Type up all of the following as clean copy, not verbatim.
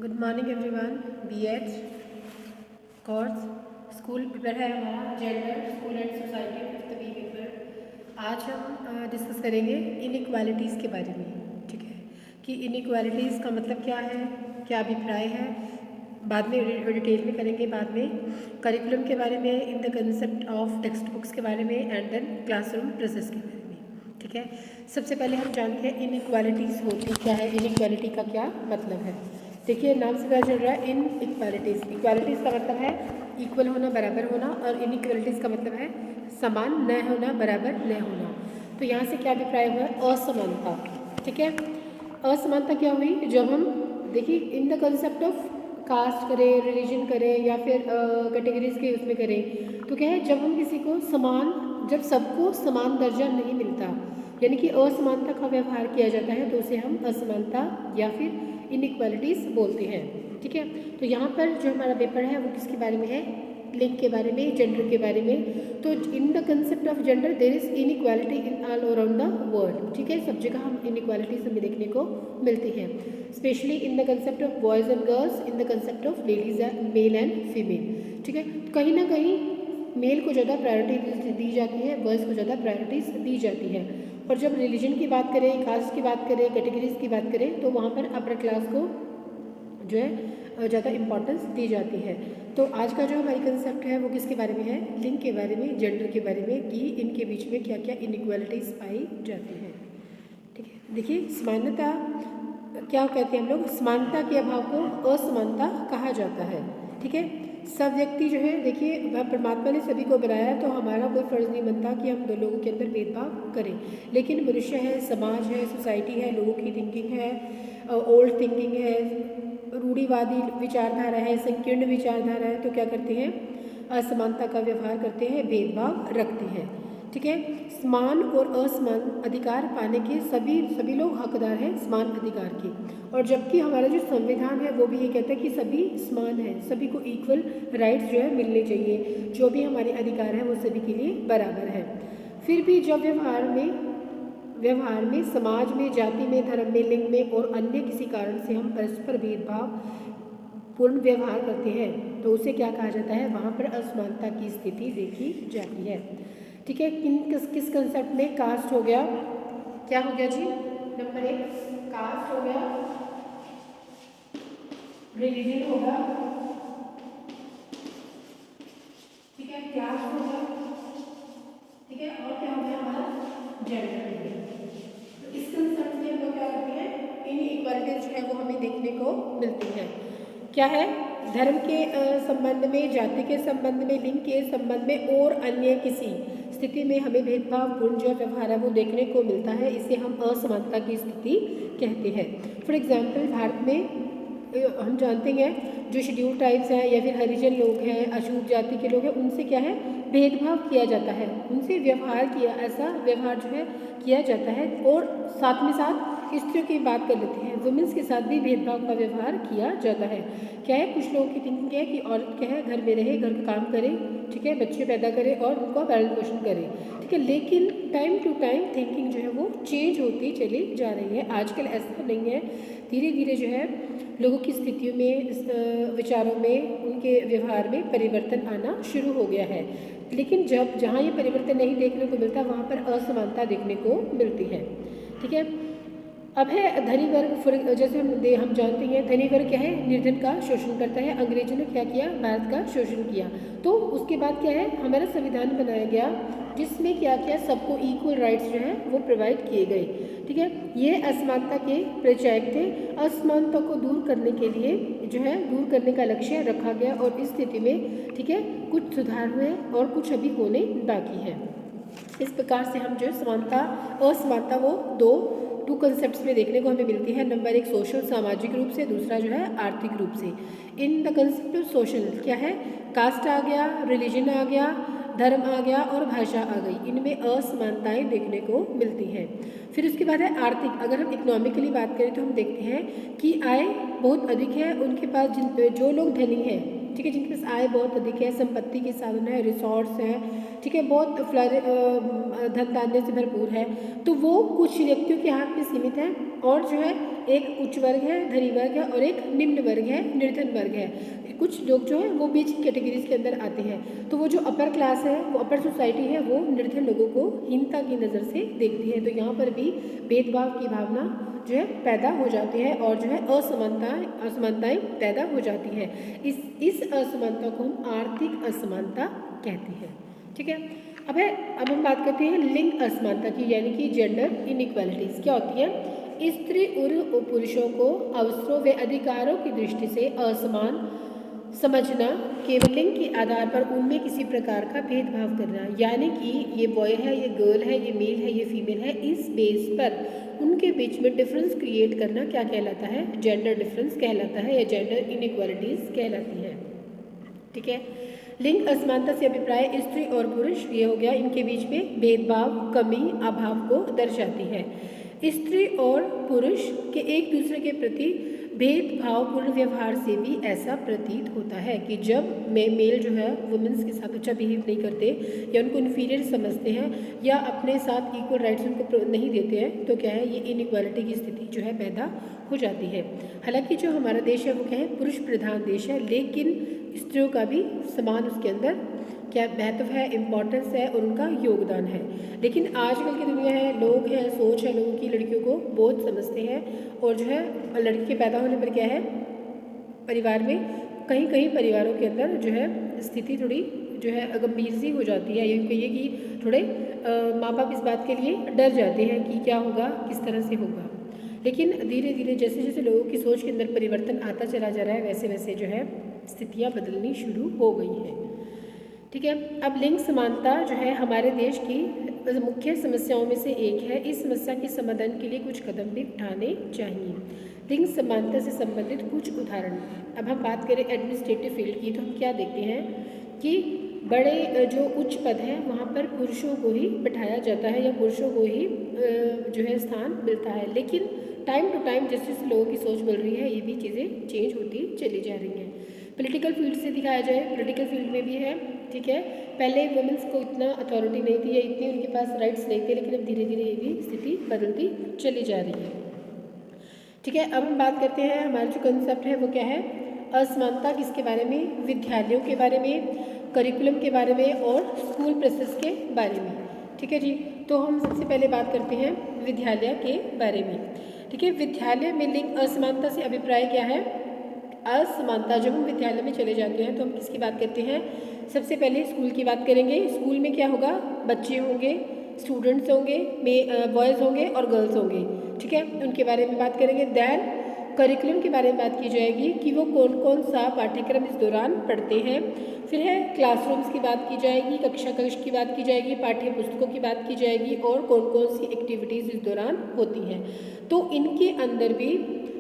Good morning everyone. BEd course school paper है हमारा gender school and society fifth B paper. आज हम discuss करेंगे इनइक्वालिटीज़ के बारे में। ठीक है कि इनइक्वालिटीज़ का मतलब क्या है, क्या अभिप्राय है, बाद में डिटेल में करेंगे। बाद में करिकुलम के बारे में, इन the concept of text books के बारे में एंड देन क्लासरूम प्रोसेस के बारे में। ठीक है, सबसे पहले हम जानते हैं इनइक्वालिटीज़ होती क्या है, इनइक्वालिटी का क्या मतलब है। देखिए नाम से पता चल रहा है इन इक्वालिटीज़। इक्वालिटीज़ का मतलब है इक्वल होना, बराबर होना, और इनइक्वालिटीज़ का मतलब है समान न होना, बराबर न होना। तो यहाँ से क्या अभिप्राय हुआ है, असमानता। ठीक है, असमानता क्या हुई, जब हम देखिए in the concept of caste करें, रिलीजन करें या फिर कैटेगरीज के उसमें करें, तो क्या है, जब हम किसी को समान, जब सबको समान दर्जा नहीं मिलता, यानी कि असमानता का व्यवहार किया जाता है, तो उसे हम असमानता या फिर इनइक्वालिटीज़ बोलते हैं। ठीक है, तो यहाँ पर जो हमारा पेपर है वो किसके बारे में है, लिंग के बारे में, जेंडर के बारे में। तो in the concept of gender there is inequality in all around the world. ठीक है, सब जगह हम इनइक्वालिटीज हमें देखने को मिलती हैं, specially in the concept of boys and girls, in the concept of ladies male and female. ठीक है, कहीं ना कहीं मेल को ज़्यादा प्रायोरिटी दी जाती है, बॉयज़ को ज़्यादा प्रायोरिटीज दी जाती है। और जब रिलीजन की बात करें, कास्ट की बात करें, कैटेगरीज की बात करें, तो वहाँ पर अपर क्लास को जो है ज़्यादा इम्पोर्टेंस दी जाती है। तो आज का जो हमारी कंसेप्ट है वो किसके बारे में है, लिंग के बारे में, जेंडर के बारे में, कि इनके बीच में क्या क्या इनइक्वालिटीज़ पाई जाती हैं। ठीक है, देखिए समानता क्या कहते हैं हम लोग, समानता के अभाव को असमानता कहा जाता है। ठीक है, सब व्यक्ति जो है, देखिए परमात्मा ने सभी को बनाया, तो हमारा कोई फ़र्ज़ नहीं बनता कि हम दो लोगों के अंदर भेदभाव करें। लेकिन मनुष्य है, समाज है, सोसाइटी है, लोगों की थिंकिंग है, ओल्ड थिंकिंग है, रूढ़िवादी विचारधारा है, संकीर्ण विचारधारा है, तो क्या करते हैं, असमानता का व्यवहार करते हैं, भेदभाव रखते हैं। ठीक है, समान और असमान अधिकार पाने के सभी लोग हकदार हैं समान अधिकार के। और जबकि हमारा जो संविधान है वो भी ये कहता है कि सभी समान हैं, सभी को इक्वल राइट्स जो है मिलने चाहिए, जो भी हमारे अधिकार हैं वो सभी के लिए बराबर है। फिर भी जब व्यवहार में, समाज में, जाति में, धर्म में, लिंग में और अन्य किसी कारण से हम परस्पर भेदभाव पूर्ण व्यवहार करते हैं, तो उसे क्या कहा जाता है, वहाँ पर असमानता की स्थिति देखी जाती है। ठीक है, किस कंसेप्ट में, कास्ट हो गया, क्या हो गया जी, नंबर 1 कास्ट हो गया, रिलीजन होगा, ठीक है, क्लास होगा, ठीक है, और क्या हो गया हमारा जेंडर हो गया। तो इस कंसेप्ट में हम लोग क्या करते हैं, इनइक्वालिटीज जो है वो हमें देखने को मिलती है। क्या है, धर्म के संबंध में, जाति के संबंध में, लिंग के संबंध में और अन्य किसी स्थिति में हमें भेदभावपूर्ण जो व्यवहार है वो देखने को मिलता है, इसे हम असमानता की स्थिति कहते हैं। फॉर एग्जाम्पल भारत में हम जानते हैं जो शेड्यूल ट्राइब्स हैं या फिर हरिजन लोग हैं, अछूत जाति के लोग हैं, उनसे क्या है, भेदभाव किया जाता है, उनसे व्यवहार किया, ऐसा व्यवहार जो है किया जाता है। और साथ में साथ स्त्रियों की बात कर लेते हैं, वुमेंस के साथ भी भेदभाव का व्यवहार किया जाता है। क्या है, कुछ लोगों की थिंकिंग है कि औरत क्या है, घर में रहे, घर का काम करे, ठीक है, बच्चे पैदा करे और उनका पालन पोषण करे। ठीक है, लेकिन टाइम टू टाइम थिंकिंग जो है वो चेंज होती चली जा रही है। आजकल ऐसा नहीं है, धीरे धीरे जो है लोगों की स्थितियों में, विचारों में, उनके व्यवहार में परिवर्तन आना शुरू हो गया है। लेकिन जहाँ ये परिवर्तन नहीं देखने को मिलता, वहाँ पर असमानता देखने को मिलती है। ठीक है, अब है धनी वर्ग, जैसे हम जानते हैं धनी वर्ग क्या है, निर्धन का शोषण करता है। अंग्रेजों ने क्या किया, भारत का शोषण किया। तो उसके बाद क्या है, हमारा संविधान बनाया गया जिसमें क्या किया, सबको इक्वल राइट्स जो है वो प्रोवाइड किए गए। ठीक है, ये असमानता के प्रचारक थे। असमानता को दूर करने के लिए जो है, दूर करने का लक्ष्य रखा गया, और इस स्थिति में ठीक है कुछ सुधार हुए और कुछ अभी होने बाकी है। इस प्रकार से हम जो समानता, असमानता वो टू कंसेप्ट्स में देखने को हमें मिलती है। नंबर 1 सोशल, सामाजिक रूप से, दूसरा जो है आर्थिक रूप से। इन द कंसेप्ट ऑफ सोशल क्या है, कास्ट आ गया, रिलीजन आ गया, धर्म आ गया और भाषा आ गई, इनमें असमानताएं देखने को मिलती हैं। फिर उसके बाद है आर्थिक। अगर हम इकोनॉमिकली बात करें तो हम देखते हैं कि आय बहुत अधिक है उनके पास, जो लोग धनी हैं, ठीक है, जिनके पास आय बहुत अधिक है, संपत्ति के साधन है, रिसोर्ट्स हैं, ठीक है, बहुत धन धान्य से भरपूर है, तो वो कुछ व्यक्तियों के हाथ में सीमित है और जो है एक उच्च वर्ग है, धनी वर्ग है, और एक निम्न वर्ग है, निर्धन वर्ग है। कुछ लोग जो है वो बीच की कैटेगरीज के अंदर आते हैं। तो वो जो अपर क्लास है, वो अपर सोसाइटी है, वो निर्धन लोगों को हीनता की नज़र से देखती है। तो यहाँ पर भी भेदभाव की भावना जो है पैदा हो जाती है और जो है असमानताएं पैदा हो जाती है। इस असमानता को हम आर्थिक असमानता कहते हैं। ठीक है, अब हम बात करते हैं लिंग असमानता की, यानी कि जेंडर इनइक्वालिटीज़ क्या होती है। स्त्री और पुरुषों को अवसरों व अधिकारों की दृष्टि से असमान समझना, केवल लिंग के आधार पर उनमें किसी प्रकार का भेदभाव करना, यानी कि ये बॉय है, ये गर्ल है, ये मेल है, ये फीमेल है, इस बेस पर उनके बीच में डिफरेंस क्रिएट करना क्या कहलाता है, जेंडर डिफरेंस कहलाता है या जेंडर इनइक्वालिटीज़ कहलाती है। ठीक है, लिंग असमानता से अभिप्राय स्त्री और पुरुष, ये हो गया, इनके बीच में भेदभाव, कमी, अभाव को दर्शाती है। स्त्री और पुरुष के एक दूसरे के प्रति भेदभावपूर्ण व्यवहार से भी ऐसा प्रतीत होता है कि जब मेल जो है वुमेन्स के साथ अच्छा बिहेव नहीं करते या उनको इन्फीरियर समझते हैं या अपने साथ इक्वल राइट्स उनको नहीं देते हैं, तो क्या है, ये इनइक्वालिटी की स्थिति जो है पैदा हो जाती है। हालांकि जो हमारा देश है वो क्या है, पुरुष प्रधान देश है, लेकिन स्त्रियों का भी समान उसके अंदर क्या महत्व है, इम्पोर्टेंस है और उनका योगदान है। लेकिन आजकल की दुनिया है, लोग हैं, सोच है लोगों की, लड़कियों को बहुत समझते हैं और जो है लड़की के पैदा होने पर क्या है, परिवार में कहीं परिवारों के अंदर जो है स्थिति थोड़ी जो है गंभीर सी हो जाती है। यूँ कहिए कि थोड़े माँ बाप इस बात के लिए डर जाते हैं कि क्या होगा, किस तरह से होगा। लेकिन धीरे धीरे जैसे जैसे लोगों की सोच के अंदर परिवर्तन आता चला जा रहा है, वैसे वैसे जो है स्थितियाँ बदलनी शुरू हो गई हैं। ठीक है, अब लिंग समानता जो है हमारे देश की मुख्य समस्याओं में से एक है। इस समस्या के समाधान के लिए कुछ कदम भी उठाने चाहिए। लिंग समानता से संबंधित कुछ उदाहरण। अब हम बात करें एडमिनिस्ट्रेटिव फील्ड की, तो हम क्या देखते हैं कि बड़े जो उच्च पद हैं वहाँ पर पुरुषों को ही बिठाया जाता है या पुरुषों को ही जो है स्थान मिलता है। लेकिन टाइम टू टाइम जैसे जैसे लोगों की सोच बदल रही है, ये भी चीज़ें चेंज होती चली जा रही हैं। पॉलिटिकल फील्ड से दिखाया जाए, पॉलिटिकल फील्ड में भी है। ठीक है, पहले वुमेन्स को इतना अथॉरिटी नहीं थी या इतनी उनके पास राइट्स नहीं थे, लेकिन अब धीरे धीरे ये भी स्थिति बदलती चली जा रही है। ठीक है, अब हम बात करते हैं हमारा जो कंसेप्ट है वो क्या है, असमानता किसके बारे में, विद्यालयों के बारे में, करिकुलम के बारे में और स्कूल प्रोसेस के बारे में। ठीक है जी, तो हम सबसे पहले बात करते हैं विद्यालय के बारे में। ठीक है, विद्यालय में लिंग असमानता से अभिप्राय क्या है, असमानता। जब हम विद्यालय में चले जाते हैं तो हम किसकी बात करते हैं, सबसे पहले स्कूल की बात करेंगे। स्कूल में क्या होगा, बच्चे होंगे, स्टूडेंट्स होंगे, बॉयज़ होंगे और गर्ल्स होंगे। ठीक है, उनके बारे में बात करेंगे। देन करिकुलम के बारे में बात की जाएगी कि वो कौन कौन सा पाठ्यक्रम इस दौरान पढ़ते हैं। फिर है क्लासरूम्स की बात की जाएगी, कक्ष की बात की जाएगी, पाठ्य पुस्तकों की बात की जाएगी और कौन कौन सी एक्टिविटीज़ इस दौरान होती हैं। तो इनके अंदर भी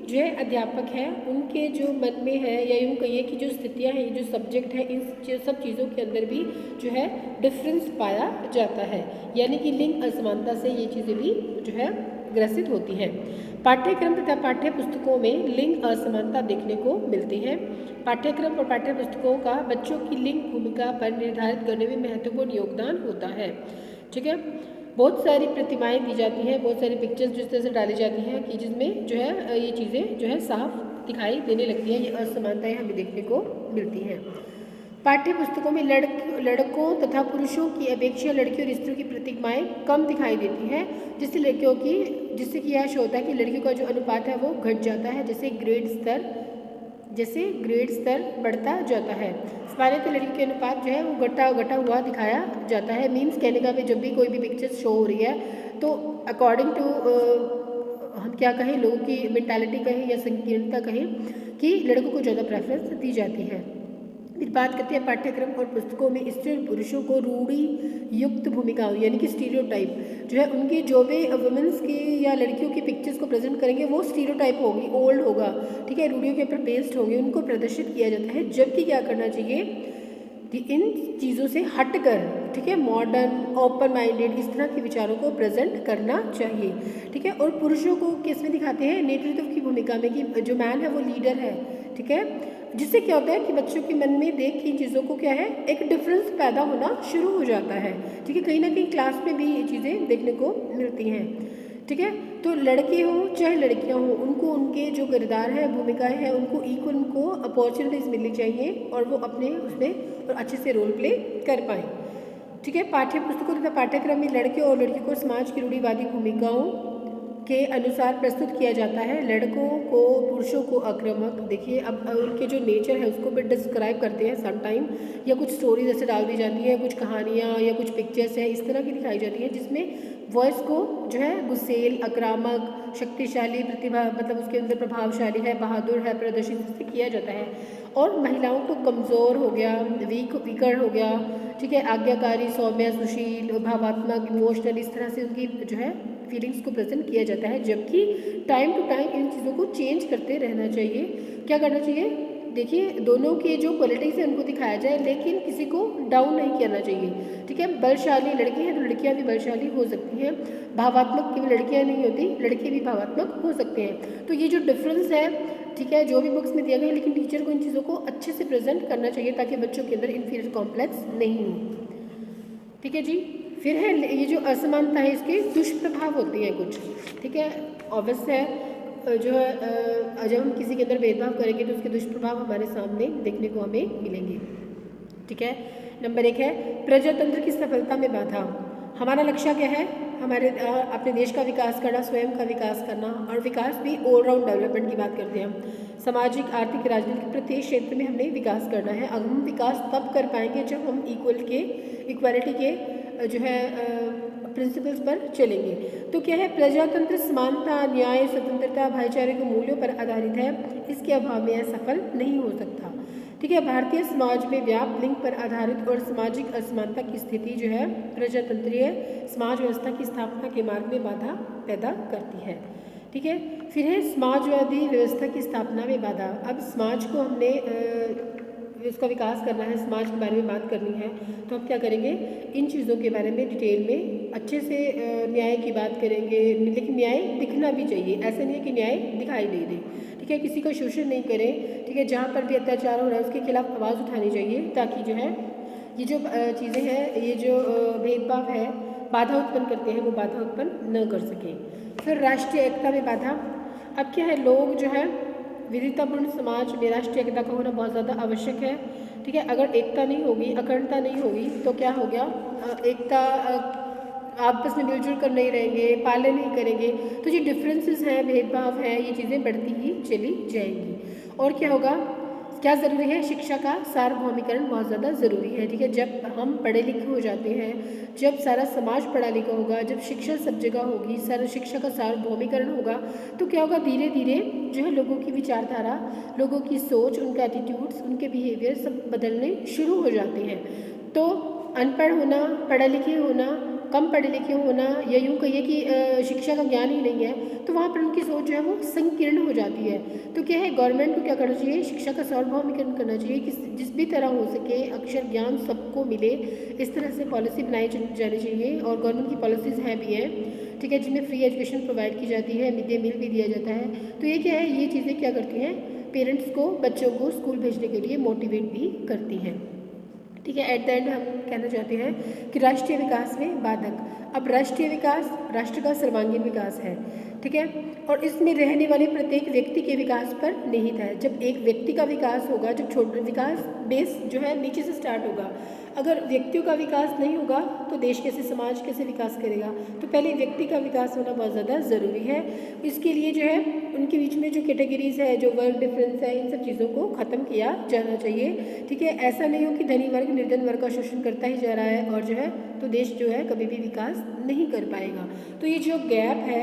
जो है अध्यापक हैं, उनके जो मन में है या यूँ कहिए कि जो स्थितियाँ हैं, जो सब्जेक्ट है, इन सब चीज़ों के अंदर भी जो है डिफरेंस पाया जाता है। यानी कि लिंग असमानता से ये चीज़ें भी जो है ग्रसित होती हैं। पाठ्यक्रम तथा पाठ्य पुस्तकों में लिंग असमानता देखने को मिलती है। पाठ्यक्रम और पाठ्य पुस्तकों का बच्चों की लिंग भूमिका पर निर्धारित करने में महत्वपूर्ण योगदान होता है। ठीक है, बहुत सारी प्रतिमाएं दी जाती हैं, बहुत सारी पिक्चर्स जिस तरह से डाली जाती हैं कि जिसमें जो है ये चीज़ें जो है साफ दिखाई देने लगती हैं, ये असमानताएं हमें देखने को मिलती हैं। पाठ्य पुस्तकों में लड़कों तथा पुरुषों की अपेक्षा लड़कियों और स्त्रियों की प्रतिमाएं कम दिखाई देती हैं, जिससे कि यह होता है कि लड़कियों का जो अनुपात है वो घट जाता है जैसे ग्रेड स्तर बढ़ता जाता है। सामान्यतः लड़की के अनुपात जो है वो घटा हुआ दिखाया जाता है। मीन्स कहने का भी जब भी कोई भी पिक्चर शो हो रही है तो अकॉर्डिंग टू हम क्या कहें, लोगों की मेंटालिटी कहें या संकीर्णता कहें कि लड़कों को ज़्यादा प्रेफरेंस दी जाती है। फिर बात करते हैं पाठ्यक्रम और पुस्तकों में स्त्री और पुरुषों को रूढ़ि युक्त भूमिकाओं यानी कि स्टीरियोटाइप जो है उनकी जो भी वुमेन्स की या लड़कियों की पिक्चर्स को प्रेजेंट करेंगे वो स्टीरियोटाइप होगी, ओल्ड होगा। ठीक है, रूढ़ियों के ऊपर बेस्ड होंगे, उनको प्रदर्शित किया जाता है। जबकि क्या करना चाहिए कि इन चीज़ों से हटकर, ठीक है, मॉडर्न ओपन माइंडेड इस तरह के विचारों को प्रेजेंट करना चाहिए। ठीक है, और पुरुषों को किस में दिखाते हैं, नेतृत्व की भूमिका में कि जो मैन है वो लीडर है। ठीक है, जिससे क्या होता है कि बच्चों के मन में देख इन चीज़ों को क्या है एक डिफरेंस पैदा होना शुरू हो जाता है। ठीक है, कहीं ना कहीं क्लास में भी ये चीज़ें देखने को मिलती हैं। ठीक है, तो लड़के हों चाहे लड़कियां हों, उनको उनके जो किरदार है, भूमिकाएं हैं, उनको इक्वल उनको अपॉर्चुनिटीज़ मिलनी चाहिए और वो अपने उसमें और अच्छे से रोल प्ले कर पाएँ। ठीक है, पाठ्य पुस्तकों तथा पाठ्यक्रम में लड़के और लड़कियों को समाज की रूढ़िवादी भूमिकाओं के अनुसार प्रस्तुत किया जाता है। लड़कों को पुरुषों को आक्रामक, देखिए अब उनके जो नेचर है उसको भी डिस्क्राइब करते हैं समटाइम, या कुछ स्टोरीज ऐसे डाल दी जाती है, कुछ कहानियाँ या कुछ पिक्चर्स हैं इस तरह की दिखाई जाती है जिसमें वॉइस को जो है गुस्सेल, आक्रामक, शक्तिशाली, प्रतिभा मतलब उसके अंदर प्रभावशाली है, बहादुर है, प्रदर्शित किया जाता है। और महिलाओं को कमज़ोर हो गया, विकर्ण हो गया, ठीक है, आज्ञाकारी, सौम्य, सुशील, भावात्मक, इमोशनल, इस तरह से उनकी जो है फीलिंग्स को प्रेजेंट किया जाता है। जबकि टाइम टू टाइम इन चीज़ों को चेंज करते रहना चाहिए। क्या करना चाहिए, देखिए दोनों के जो क्वालिटीज़ हैं उनको दिखाया जाए, लेकिन किसी को डाउन नहीं करना चाहिए। ठीक है, बलशाली लड़की हैं तो लड़कियां भी बलशाली हो सकती हैं, भावात्मक केवल लड़कियां नहीं होती, लड़के भी भावात्मक हो सकते हैं। तो ये जो डिफरेंस है, ठीक है, जो भी बुक्स में दिया गया है, लेकिन टीचर को इन चीज़ों को अच्छे से प्रेजेंट करना चाहिए ताकि बच्चों के अंदर इन्फीरियर कॉम्प्लेक्स नहीं हो। ठीक है जी। फिर है ये जो असमानता है, इसके दुष्प्रभाव होते हैं कुछ। ठीक है, ऑब्वियस है जो है जब हम किसी के अंदर भेदभाव करेंगे तो उसके दुष्प्रभाव हमारे सामने देखने को हमें मिलेंगे। ठीक है, नंबर 1 है प्रजातंत्र की सफलता में बाधा। हमारा लक्ष्य क्या है, हमारे अपने देश का विकास करना, स्वयं का विकास करना, और विकास भी ऑलराउंड डेवलपमेंट की बात करते हैं हम। सामाजिक, आर्थिक, राजनीतिक प्रत्येक क्षेत्र में हमने विकास करना है। अब हम विकास तब कर पाएंगे जब हम इक्वालिटी के जो है प्रिंसिपल्स पर चलेंगे। तो क्या है, प्रजातंत्र समानता, न्याय, स्वतंत्रता, भाईचारे के मूल्यों पर आधारित है। इसके अभाव में यह सफल नहीं हो सकता। ठीक है, भारतीय समाज में व्याप्त लिंग पर आधारित और सामाजिक असमानता की स्थिति जो है प्रजातंत्रीय समाज व्यवस्था की स्थापना के मार्ग में बाधा पैदा करती है। ठीक है, फिर है समाजवादी व्यवस्था की स्थापना में बाधा। अब समाज को हमने इसका विकास करना है, समाज के बारे में बात करनी है, तो हम क्या करेंगे, इन चीज़ों के बारे में डिटेल में अच्छे से न्याय की बात करेंगे। लेकिन न्याय दिखना भी चाहिए, ऐसा नहीं है कि न्याय दिखाई नहीं दे। ठीक है, किसी का शोषण नहीं करें। ठीक है, जहाँ पर भी अत्याचार हो रहा है उसके खिलाफ आवाज़ उठानी चाहिए ताकि जो है ये जो चीज़ें हैं, ये जो भेदभाव है, बाधा उत्पन्न करते हैं, वो बाधा उत्पन्न न कर सकें। फिर राष्ट्रीय एकता में बाधा। अब क्या है, लोग जो है विविधतापूर्ण समाज में राष्ट्रीय एकता का होना बहुत ज़्यादा आवश्यक है। ठीक है, अगर एकता नहीं होगी, अखंडता नहीं होगी तो क्या हो गया, एकता आपस में मिलजुल कर नहीं रहेंगे, पालन नहीं करेंगे, तो ये डिफरेंसेस हैं, भेदभाव है, ये चीज़ें बढ़ती ही चली जाएंगी। और क्या होगा, क्या ज़रूरी है, शिक्षा का सार्वभौमिकरण बहुत ज़्यादा ज़रूरी है। ठीक है, जब हम पढ़े लिखे हो जाते हैं, जब सारा समाज पढ़ा लिखा होगा, जब शिक्षा सब जगह होगी, सारा शिक्षा का सार्वभौमिकरण होगा, तो क्या होगा, धीरे धीरे जो है लोगों की विचारधारा, लोगों की सोच, उनके एटीट्यूड्स, उनके बिहेवियर सब बदलने शुरू हो जाते हैं। तो अनपढ़ होना, पढ़े लिखे होना, कम पढ़े लिखे होना, या यूँ कहिए कि शिक्षा का ज्ञान ही नहीं है, तो वहाँ पर उनकी सोच जो है वो संकीर्ण हो जाती है। तो क्या है, गवर्नमेंट को क्या करना चाहिए, शिक्षा का सार्वभौमिकरण करना चाहिए कि जिस भी तरह हो सके अक्षर ज्ञान सबको मिले, इस तरह से पॉलिसी बनाई जानी चाहिए। और गवर्नमेंट की पॉलिसीज़ हैं भी हैं, ठीक है, जिनमें फ्री एजुकेशन प्रोवाइड की जाती है, मिड डे मील भी दिया जाता है। तो ये क्या है, ये चीज़ें क्या करती हैं, पेरेंट्स को बच्चों को स्कूल भेजने के लिए मोटिवेट भी करती हैं। ठीक है, एट द एंड हम कहना चाहते हैं कि राष्ट्रीय विकास में बाधक। अब राष्ट्रीय विकास राष्ट्र का सर्वांगीण विकास है। ठीक है, और इसमें रहने वाले प्रत्येक व्यक्ति के विकास पर निहित है। जब एक व्यक्ति का विकास होगा, जब छोटा विकास बेस जो है नीचे से स्टार्ट होगा, अगर व्यक्तियों का विकास नहीं होगा तो देश कैसे, समाज कैसे विकास करेगा। तो पहले व्यक्ति का विकास होना बहुत ज़्यादा ज़रूरी है। इसके लिए जो है उनके बीच में जो कैटेगरीज है, जो वर्ग डिफरेंस है, इन सब चीज़ों को ख़त्म किया जाना चाहिए। ठीक है, ऐसा नहीं हो कि धनी वर्ग निर्धन वर्ग का शोषण करता ही जा रहा है और जो है तो देश जो है कभी भी विकास नहीं कर पाएगा। तो ये जो गैप है,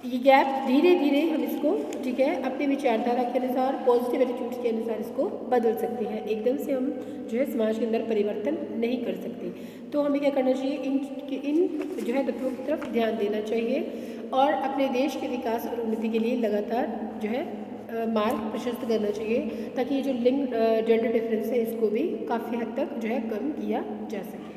ये गैप धीरे धीरे हम इसको, ठीक है, अपने विचारधारा के अनुसार, पॉजिटिव एटीट्यूड्स के अनुसार इसको बदल सकते हैं। एकदम से हम जो है समाज के अंदर परिवर्तन नहीं कर सकते। तो हमें क्या करना चाहिए, इन जो है तत्वों की तरफ ध्यान देना चाहिए और अपने देश के विकास और उन्नति के लिए लगातार जो है मार्ग प्रशस्त करना चाहिए ताकि ये जो लिंग जेंडर डिफरेंस है इसको भी काफ़ी हद तक जो है कम किया जा सके।